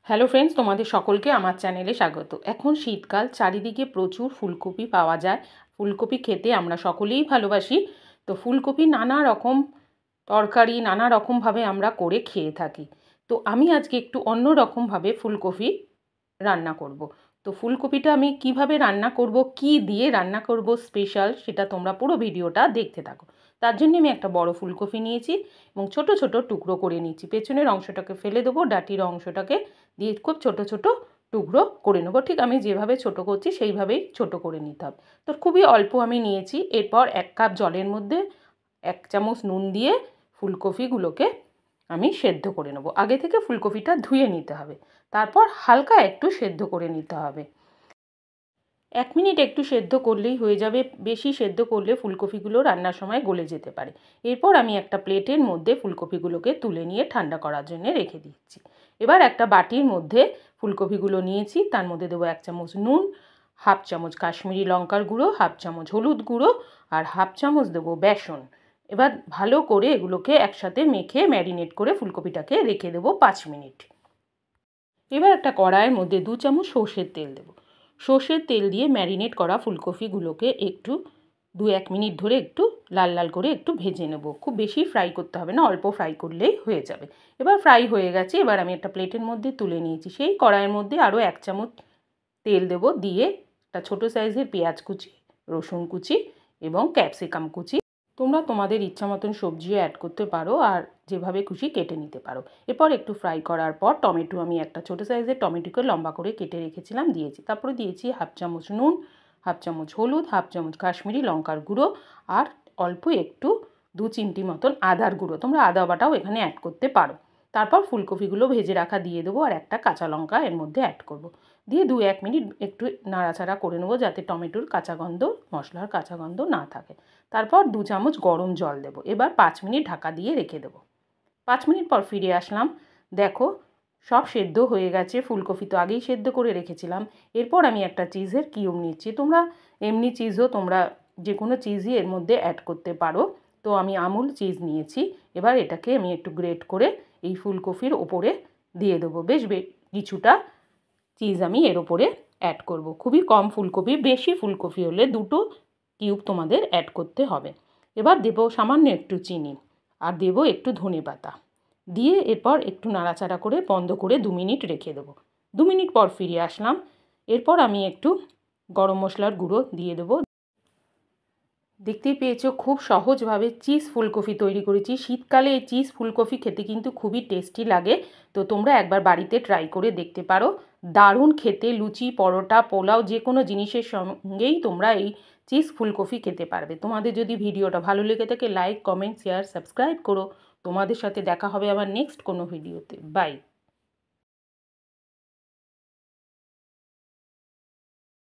Hello friends, তোমাদের সকলকে আমার চ্যানেলে স্বাগত। এখন শীতকাল, চারিদিকে প্রচুর ফুলকপি পাওয়া যায়। ফুলকপি খেতে আমরা সকলেই ভালোবাসি। তো ফুলকপি নানা রকম তরকারি, নানা রকমভাবে আমরা করে খেয়ে থাকি। তো আমি আজকে একটু অন্য রকমভাবে ফুলকপি রান্না করব। তো ফুলকপিটা আমি কিভাবে রান্না করব, কি দিয়ে রান্না করব স্পেশাল, সেটা তোমরা পুরো ভিডিওটা দেখতে থাকো। তার জন্য আমি একটা বড় ফুলকপি নিয়েছি এবং ছোট ছোট টুকরো করে নিয়েছি। পেছনের অংশটাকে ফেলে দেবো, ডাটির অংশটাকে দিয়ে খুব ছোট ছোট টুকরো করে নেবো। ঠিক আমি যেভাবে ছোট করছি সেইভাবেই ছোট করে নিতে হবে। তো খুবই অল্প আমি নিয়েছি। এরপর 1 কাপ জলের মধ্যে 1 চামচ নুন দিয়ে ফুলকপিগুলোকে আমি সেদ্ধ করে নেবো। আগে থেকে ফুলকপিটা ধুয়ে নিতে হবে, তারপর হালকা একটু সেদ্ধ করে নিতে হবে। 1 মিনিট একটু সেদ্ধ করলেই হয়ে যাবে। বেশি সেদ্ধ করলে ফুলকপিগুলো রান্নার সময় গলে যেতে পারে। এরপর আমি একটা প্লেটের মধ্যে ফুলকপিগুলোকে তুলে নিয়ে ঠান্ডা করার জন্য রেখে দিচ্ছি। এবার একটা বাটির মধ্যে ফুলকপিগুলো নিয়েছি, তার মধ্যে দেবো 1 চামচ নুন, 1/2 চামচ কাশ্মীরি লঙ্কার গুঁড়ো, 1/2 চামচ হলুদ গুঁড়ো আর 1/2 চামচ দেবো বেসন। এবার ভালো করে এগুলোকে একসাথে মেখে ম্যারিনেট করে ফুলকপিটাকে রেখে দেবো 5 মিনিট। এবার একটা কড়াইয়ের মধ্যে 2 চামচ সর্ষের তেল দেবো। সর্ষের তেল দিয়ে ম্যারিনেট করা ফুলকপিগুলোকে একটু 2-1 মিনিট ধরে একটু লাল লাল করে একটু ভেজে নেব। খুব বেশি ফ্রাই করতে হবে না, অল্প ফ্রাই করলেই হয়ে যাবে। এবার ফ্রাই হয়ে গেছে। এবার আমি একটা প্লেটের মধ্যে তুলে নিয়েছি। সেই কড়াইয়ের মধ্যে আরও 1 চামচ তেল দেব, দিয়ে একটা ছোটো সাইজের পেঁয়াজ কুচি, রসুন কুচি এবং ক্যাপসিকাম কুচি, তোমরা তোমাদের ইচ্ছা মতন সবজিও অ্যাড করতে পারো আর যেভাবে খুশি কেটে নিতে পারো। এরপর একটু ফ্রাই করার পর টমেটো, আমি একটা ছোটো সাইজের টমেটোকে লম্বা করে কেটে রেখেছিলাম, দিয়েছি। তারপরে দিয়েছি 1/2 চামচ নুন, 1/2 চামচ হলুদ, 1/2 চামচ কাশ্মীরি লঙ্কার গুঁড়ো আর অল্প একটু 2 চিমটি মতন আদার গুঁড়ো। তোমরা আদা বাটাও এখানে অ্যাড করতে পারো। তারপর ফুলকপিগুলো ভেজে রাখা দিয়ে দেবো আর একটা কাঁচা লঙ্কা এর মধ্যে অ্যাড করব। দিয়ে 2-1 মিনিট একটু নাড়াচাড়া করে নেবো যাতে টমেটোর কাঁচা গন্ধ, মশলার কাঁচা গন্ধ না থাকে। তারপর 2 চামচ গরম জল দেবো। এবার 5 মিনিট ঢাকা দিয়ে রেখে দেবো। 5 মিনিট পর ফিরে আসলাম। দেখো সব সেদ্ধ হয়ে গেছে। ফুলকপি তো আগেই সেদ্ধ করে রেখেছিলাম। এরপর আমি একটা চিজের কিউব নিচ্ছি। তোমরা এমনি চিজও তোমরা যে কোনো চিজই এর মধ্যে অ্যাড করতে পারো। তো আমি আমুল চিজ নিয়েছি। এবার এটাকে আমি একটু গ্রেট করে এই ফুলকপির ওপরে দিয়ে দেবো। বেশ কিছুটা চিজ আমি এর ওপরে অ্যাড করব। খুবই কম ফুলকপি, বেশি ফুলকপি হলে 2 কিউব তোমাদের অ্যাড করতে হবে। এবার দেবো সামান্য একটু চিনি আর দেবো একটু ধনেপাতা দিয়ে এরপর একটু নাড়াচাড়া করে বন্ধ করে 2 মিনিট রেখে দেবো। 2 মিনিট পর ফিরে আসলাম। এরপর আমি একটু গরম মশলার গুঁড়ো দিয়ে দেবো। দেখতেই পেয়েছো খুব সহজভাবে চিজ ফুলকপি তৈরি করেছি। শীতকালে এই চিজ ফুলকপি খেতে কিন্তু খুবই টেস্টি লাগে। তো তোমরা একবার বাড়িতে ট্রাই করে দেখতে পারো। দারুণ খেতে, লুচি, পরোটা, পোলাও যে কোনো জিনিসের সঙ্গেই তোমরা এই চিজ ফুলকপি খেতে পারবে। তোমাদের যদি ভিডিওটা ভালো লেগে থাকে লাইক, কমেন্ট, শেয়ার, সাবস্ক্রাইব করো। তোমাদের সাথে দেখা হবে আবার নেক্সট কোনো ভিডিওতে। বাই।